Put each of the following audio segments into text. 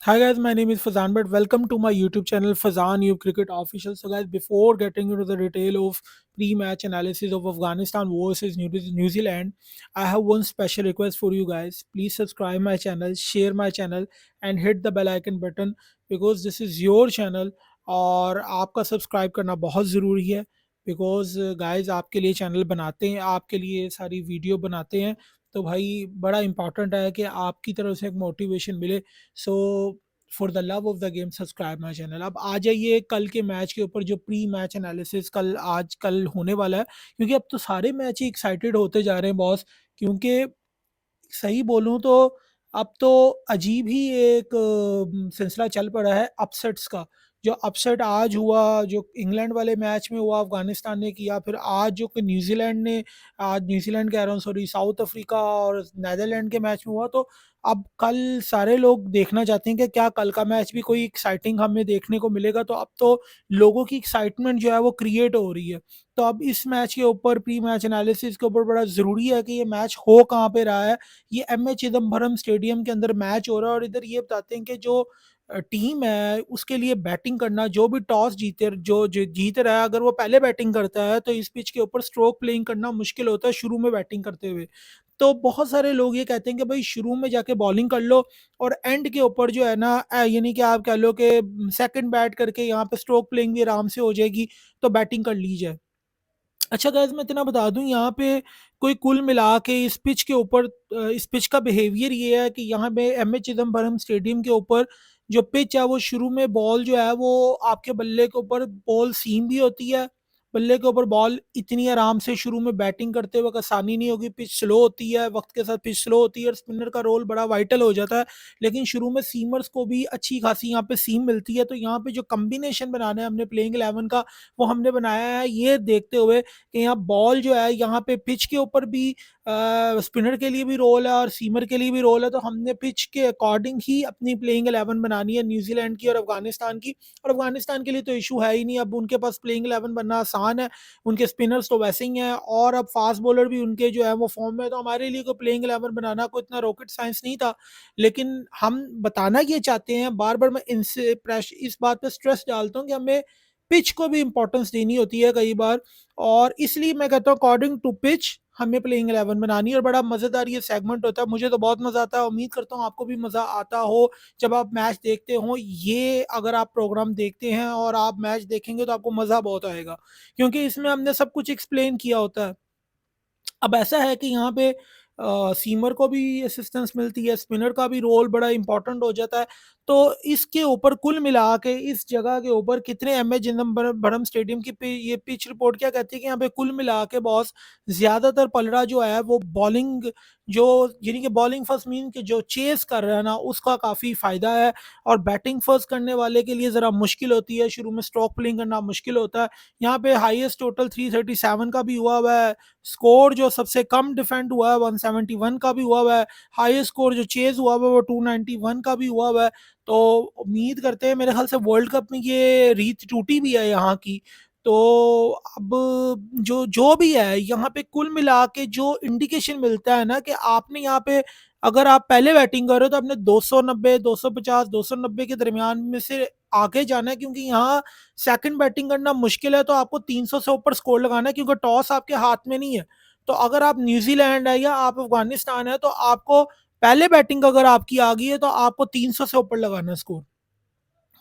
Hi guys, my name is Fazan, but welcome to my YouTube channel Fazan You Cricket Official. So guys, before getting into the detail of pre-match analysis of Afghanistan versus New Zealand, I have one special request for you guys. Please subscribe my channel, share my channel, and hit the bell icon button because this is your channel और आपका subscribe करना बहुत ज़रूरी है because guys आपके लिए channel बनाते हैं, आपके लिए सारी वीडियो बनाते हैं, तो भाई बड़ा इंपॉर्टेंट है कि आपकी तरफ से एक मोटिवेशन मिले। So for the love of the game subscribe my channel. अब आ जाइए कल के मैच के ऊपर, जो प्री मैच एनालिसिस कल होने वाला है, क्योंकि अब तो सारे मैच ही एक्साइटेड होते जा रहे हैं बॉस। क्योंकि सही बोलूँ तो अब तो अजीब ही एक सिलसिला चल पड़ा है अपसेट्स का। जो अपसेट आज हुआ, जो इंग्लैंड वाले मैच में हुआ, अफ़गानिस्तान ने किया, फिर आज जो कि न्यूज़ीलैंड ने, आज न्यूज़ीलैंड कह रहा हूँ सॉरी, साउथ अफ्रीका और नीदरलैंड के मैच में हुआ। तो अब कल सारे लोग देखना चाहते हैं कि क्या कल का मैच भी कोई एक्साइटिंग हमें देखने को मिलेगा। तो अब तो लोगों की एक्साइटमेंट जो है वो क्रिएट हो रही है। तो अब इस मैच के ऊपर, प्री मैच एनालिसिस के ऊपर बड़ा ज़रूरी है कि ये मैच हो कहाँ पे रहा है। ये एम ए चिदम्बरम स्टेडियम के अंदर मैच हो रहा है और इधर ये बताते हैं कि जो टीम है उसके लिए बैटिंग करना, जो भी टॉस जीते, जो जीत रहा है, अगर वो पहले बैटिंग करता है तो इस पिच के ऊपर स्ट्रोक प्लेइंग करना मुश्किल होता है शुरू में बैटिंग करते हुए। तो बहुत सारे लोग ये कहते हैं कि भाई शुरू में जाके बॉलिंग कर लो और एंड के ऊपर जो है ना, यानी कि आप कह लो कि सेकंड बैट करके यहाँ पे स्ट्रोक प्लेइंग भी आराम से हो जाएगी, तो बैटिंग कर ली जाए। अच्छा गाइस, मैं इतना बता दूं, यहाँ पे कोई कुल मिला के इस पिच के ऊपर, इस पिच का बिहेवियर ये है कि यहाँ पे एम ए चिदम्बरम स्टेडियम के ऊपर जो पिच है वो शुरू में बॉल जो है वो आपके बल्ले के ऊपर बॉल सीम भी होती है। बल्ले के ऊपर बॉल इतनी आराम से शुरू में बैटिंग करते वक्त आसानी नहीं होगी, पिच स्लो होती है, वक्त के साथ पिच स्लो होती है और स्पिनर का रोल बड़ा वाइटल हो जाता है। लेकिन शुरू में सीमर्स को भी अच्छी खासी यहाँ पे सीम मिलती है। तो यहाँ पे जो कम्बिनेशन बनाना है हमने प्लेइंग 11 का, वो हमने बनाया है ये देखते हुए कि यहाँ बॉल जो है, यहाँ पे पिच के ऊपर भी स्पिनर के लिए भी रोल है और सीमर के लिए भी रोल है। तो हमने पिच के अकॉर्डिंग ही अपनी प्लेइंग 11 बनानी है न्यूजीलैंड की और अफगानिस्तान की। और अफगानिस्तान के लिए तो इशू है ही नहीं, अब उनके पास प्लेइंग 11 बनना आसान है। उनके स्पिनर्स तो वैसे ही हैं और अब फास्ट बॉलर भी उनके जो है वो फॉर्म में है। तो हमारे लिए कोई प्लेइंग 11 बनाना कोई इतना रॉकेट साइंस नहीं था। लेकिन हम बताना ये चाहते हैं, बार बार मैं इनसे इस बात पे स्ट्रेस डालता हूँ कि हमें पिच को भी इंपॉर्टेंस देनी होती है कई बार। और इसलिए मैं कहता हूँ अकॉर्डिंग टू पिच हमें प्लेइंग 11 बनानी है। और बड़ा मज़ेदार ये सेगमेंट होता है, मुझे तो बहुत मज़ा आता है, उम्मीद करता हूँ आपको भी मज़ा आता हो जब आप मैच देखते हो। ये अगर आप प्रोग्राम देखते हैं और आप मैच देखेंगे तो आपको मज़ा बहुत आएगा, क्योंकि इसमें हमने सब कुछ एक्सप्लेन किया होता है। अब ऐसा है कि यहाँ पे सीमर को भी असिस्टेंस मिलती है, स्पिनर का भी रोल बड़ा इंपॉर्टेंट हो जाता है। तो इसके ऊपर कुल मिला के इस जगह के ऊपर कितने एम ए चिदम्बरम स्टेडियम की ये पिच रिपोर्ट क्या कहती है कि यहाँ पे कुल मिला के बॉस ज़्यादातर पलड़ा जो है वो बॉलिंग, जो यानी कि बॉलिंग फर्स्ट मीन के जो चेस कर रहा है ना उसका काफ़ी फ़ायदा है। और बैटिंग फर्स्ट करने वाले के लिए ज़रा मुश्किल होती है, शुरू में स्ट्रोक प्लेइंग करना मुश्किल होता है। यहाँ पे हाईएस्ट टोटल 337 का भी हुआ है, स्कोर जो सबसे कम डिफेंड हुआ है 171 का भी हुआ है, हाईएस्ट स्कोर जो चेज हुआ है वो 291 का भी हुआ है। तो उम्मीद करते हैं, मेरे ख्याल से वर्ल्ड कप में ये रीत टूटी भी है यहाँ की। तो अब जो जो भी है यहाँ पे कुल मिला के जो इंडिकेशन मिलता है ना कि आपने यहाँ पे, अगर आप पहले बैटिंग कर रहे हो तो आपने 290, 250, 290 के दरमियान में से आगे जाना है, क्योंकि यहाँ सेकंड बैटिंग करना मुश्किल है। तो आपको 300 से ऊपर स्कोर लगाना है, क्योंकि टॉस आपके हाथ में नहीं है। तो अगर आप न्यूजीलैंड है या आप अफगानिस्तान है तो आपको पहले बैटिंग अगर आपकी आ गई है तो आपको 300 से ऊपर लगाना है स्कोर।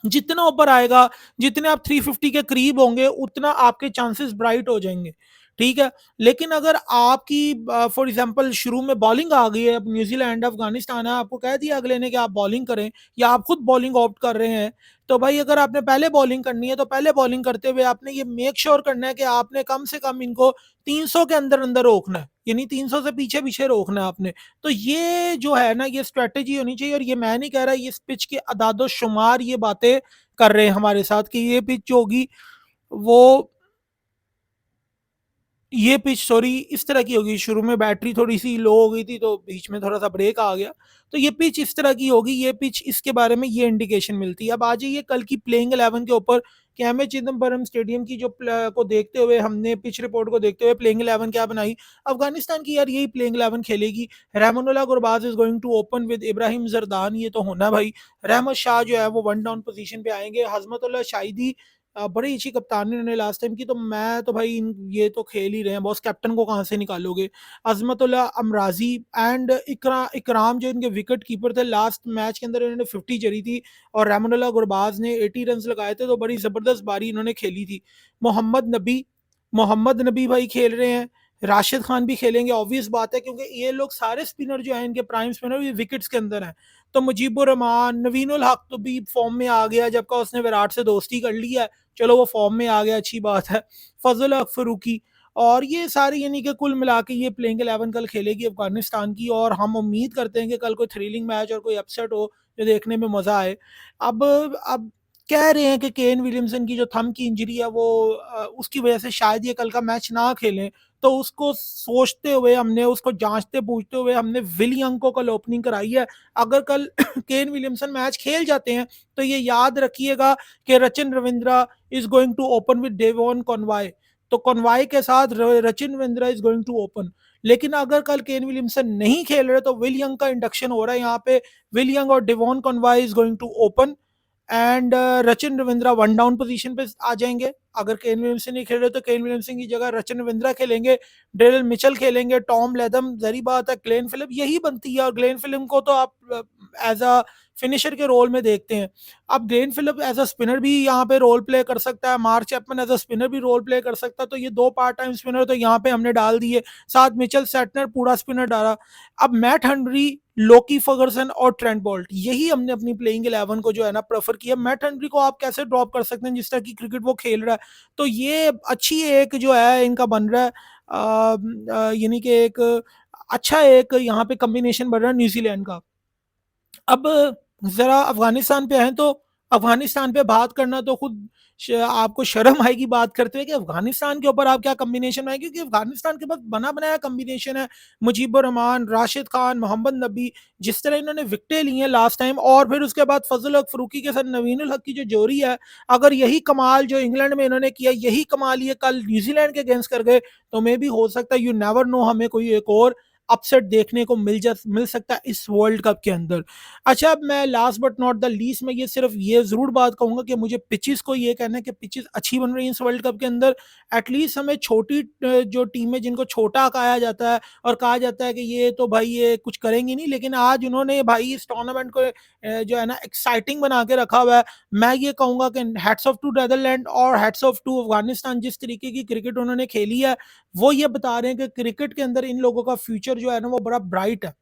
जितना ऊपर आएगा, जितने आप 350 के करीब होंगे उतना आपके चांसेस ब्राइट हो जाएंगे। ठीक है। लेकिन अगर आपकी फॉर एग्जांपल शुरू में बॉलिंग आ गई है, अब न्यूजीलैंड अफगानिस्तान है, आपको कह दिया अगले ने कि आप बॉलिंग करें या आप खुद बॉलिंग ऑप्ट कर रहे हैं, तो भाई अगर आपने पहले बॉलिंग करनी है तो पहले बॉलिंग करते हुए आपने ये मेक श्योर करना है कि आपने कम से कम इनको 300 के अंदर अंदर रोकना है, यानी 300 से पीछे पीछे रोकना है आपने। तो ये जो है ना, ये स्ट्रेटेजी होनी चाहिए। और ये मैं नहीं कह रहा, ये इस पिच के अदादो शुमार ये बातें कर रहे हैं हमारे साथ कि ये पिच होगी वो ये पिच सॉरी इस तरह की होगी। शुरू में बैटरी थोड़ी सी लो हो गई थी तो बीच में थोड़ा सा ब्रेक आ गया। तो ये पिच इस तरह की होगी, ये पिच, इसके बारे में ये इंडिकेशन मिलती है। अब आ जाइए कल की प्लेइंग 11 के ऊपर कि एम ए चिदम्बरम स्टेडियम की जो को देखते हुए हमने पिच रिपोर्ट को देखते हुए प्लेइंग 11 क्या बनाई, अफगानिस्तान की यार यही प्लेइंग 11 खेलेगी। Rahmanullah Gurbaz is going to open with Ibrahim Zadran, ये तो होना भाई। रहमत शाह जो है वो वन डाउन पोजीशन पे आएंगे। हजमतुल्लाह शाहिदी बड़ी अच्छी कप्तानी उन्होंने लास्ट टाइम की, तो मैं तो भाई ये तो खेल ही रहे हैं बॉस, कैप्टन को कहाँ से निकालोगे। अजमतुल्ला अमराजी एंड इकराम जो इनके विकेट कीपर थे, लास्ट मैच के अंदर इन्होंने 50 जड़ी थी और रहमानुल्लाह गुरबाज ने 80 रन लगाए थे, तो बड़ी जबरदस्त बारी इन्होंने खेली थी। मोहम्मद नबी भाई खेल रहे हैं, राशिद खान भी खेलेंगे, ऑब्वियस बात है क्योंकि ये लोग सारे स्पिनर जो हैं इनके प्राइम स्पिनर ये विकेट्स के अंदर हैं। तो मुजीबुर रहमान, नवीन उल हक तो भी फॉर्म में आ गया, जबकि उसने विराट से दोस्ती कर ली है, चलो वो फॉर्म में आ गया, अच्छी बात है। फजल हक फरूकी और ये सारे यानी कि कुल मिला के ये प्लेइंग 11 कल खेलेगी अफगानिस्तान की, और हम उम्मीद करते हैं कि कल कोई थ्रिलिंग मैच और कोई अपसेट हो जो देखने में मज़ा आए। अब कह रहे हैं कि केन विलियमसन की जो थंब की इंजरी है वो उसकी वजह से शायद ये कल का मैच ना खेलें, तो उसको सोचते हुए हमने, उसको जांचते पूछते हुए हमने विल यंग को कल ओपनिंग कराई है। अगर कल केन विलियमसन मैच खेल जाते हैं तो ये याद रखिएगा कि Rachin Ravindra is going to open with Devon Conway, तो कॉनवाय के साथ Rachin Ravindra is going to open. लेकिन अगर कल केन विलियमसन नहीं खेल रहे तो विल यंग का इंडक्शन हो रहा है यहाँ पे। विल यंग और Devon Conway is going to open and Rachin Ravindra one down position पे आ जाएंगे। अगर केन विलियमसन नहीं खेल रहे तो केन विलियमसन की जगह रचिन रविंद्रा खेलेंगे, डेरिल मिचेल खेलेंगे, टॉम लेथम, जरी बात है ग्लेन फिलिप यही बनती है, और ग्लेन फिलिप को तो आप एज अ फिनिशर के रोल में देखते हैं। अब Glenn Phillips as a spinner भी यहाँ पे रोल प्ले कर सकता है, Mark Chapman as a spinner भी रोल प्ले कर सकता है, तो ये दो पार्ट टाइम स्पिनर तो यहाँ पे हमने डाल दिए, साथ मिचेल सेटनर पूरा स्पिनर डाला। अब मैट हेनरी, लोकी फर्गसन और ट्रेंट बोल्ट, यही हमने अपनी प्लेइंग 11 को जो है ना प्रेफर किया। मैट हेनरी को आप कैसे ड्रॉप कर सकते हैं जिस तरह की क्रिकेट वो खेल रहा है, तो ये अच्छी एक जो है इनका बन रहा है, यानी कि एक अच्छा एक यहाँ पे कॉम्बिनेशन बन रहा है न्यूजीलैंड का। अब जरा अफगानिस्तान पे हैं, तो अफगानिस्तान पे बात करना तो खुद आपको शर्म आएगी बात करते हुए कि अफगानिस्तान के ऊपर आप क्या कॉम्बिनेशन बनाए, क्योंकि अफगानिस्तान के पास बना बनाया कॉम्बिनेशन है। मुजीबुर रहमान, राशिद खान, मोहम्मद नबी, जिस तरह इन्होंने विकटें ली हैं लास्ट टाइम, और फिर उसके बाद फजल हक फरूकी के साथ नवीन उल हक की जो जोड़ी है, अगर यही कमाल जो इंग्लैंड में इन्होंने किया यही कमाल ये कल न्यूजीलैंड के अगेंस्ट कर गए, तो मे भी हो सकता है, यू नेवर नो, हमें कोई एक और अपसेट देखने को मिल सकता है इस वर्ल्ड कप के अंदर। अच्छा, अब मैं last but not the least में ये सिर्फ ये जरूर बात कहूंगा कि मुझे पिचेस को ये कहना है कि पिचेस अच्छी बन रही हैं इस वर्ल्ड कप के अंदर। एटलीस्ट हमें छोटी जो टीमें जिनको छोटा कहा जाता है और कहा जाता है कि ये तो भाई ये कुछ करेंगे नहीं, लेकिन आज उन्होंने भाई इस टूर्नामेंट को जो है ना एक्साइटिंग बना के रखा हुआ है। मैं ये कहूंगा कि हैट्स ऑफ टू नेदरलैंड और हैट्स ऑफ टू अफगानिस्तान, जिस तरीके की क्रिकेट उन्होंने खेली है वो ये बता रहे हैं कि क्रिकेट के अंदर इन लोगों का फ्यूचर जो है ना वो बड़ा ब्राइट है।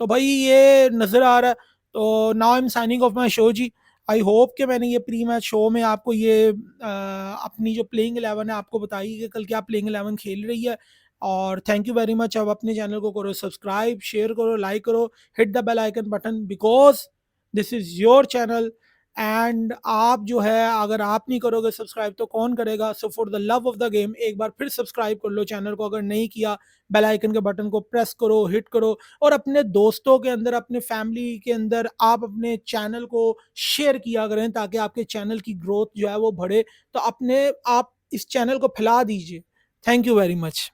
तो भाई ये नज़र आ रहा है। तो now I am signing off my show जी। आई होप कि मैंने ये प्री मैच शो में आपको ये अपनी जो प्लेइंग 11 है आपको बताई कि कल क्या प्लेइंग 11 खेल रही है। और थैंक यू वेरी मच। अब अपने चैनल को करो सब्सक्राइब, शेयर करो, लाइक करो, hit the bell icon button, because this is your channel. And आप जो है अगर आप नहीं करोगे सब्सक्राइब तो कौन करेगा। So for the love of the game एक बार फिर सब्सक्राइब कर लो चैनल को अगर नहीं किया, बेल आइकन के बटन को प्रेस करो, हिट करो, और अपने दोस्तों के अंदर, अपने फैमिली के अंदर आप अपने चैनल को शेयर किया करें ताकि आपके चैनल की ग्रोथ जो है वो बढ़े। तो अपने आप इस चैनल को फैला दीजिए। Thank you very much.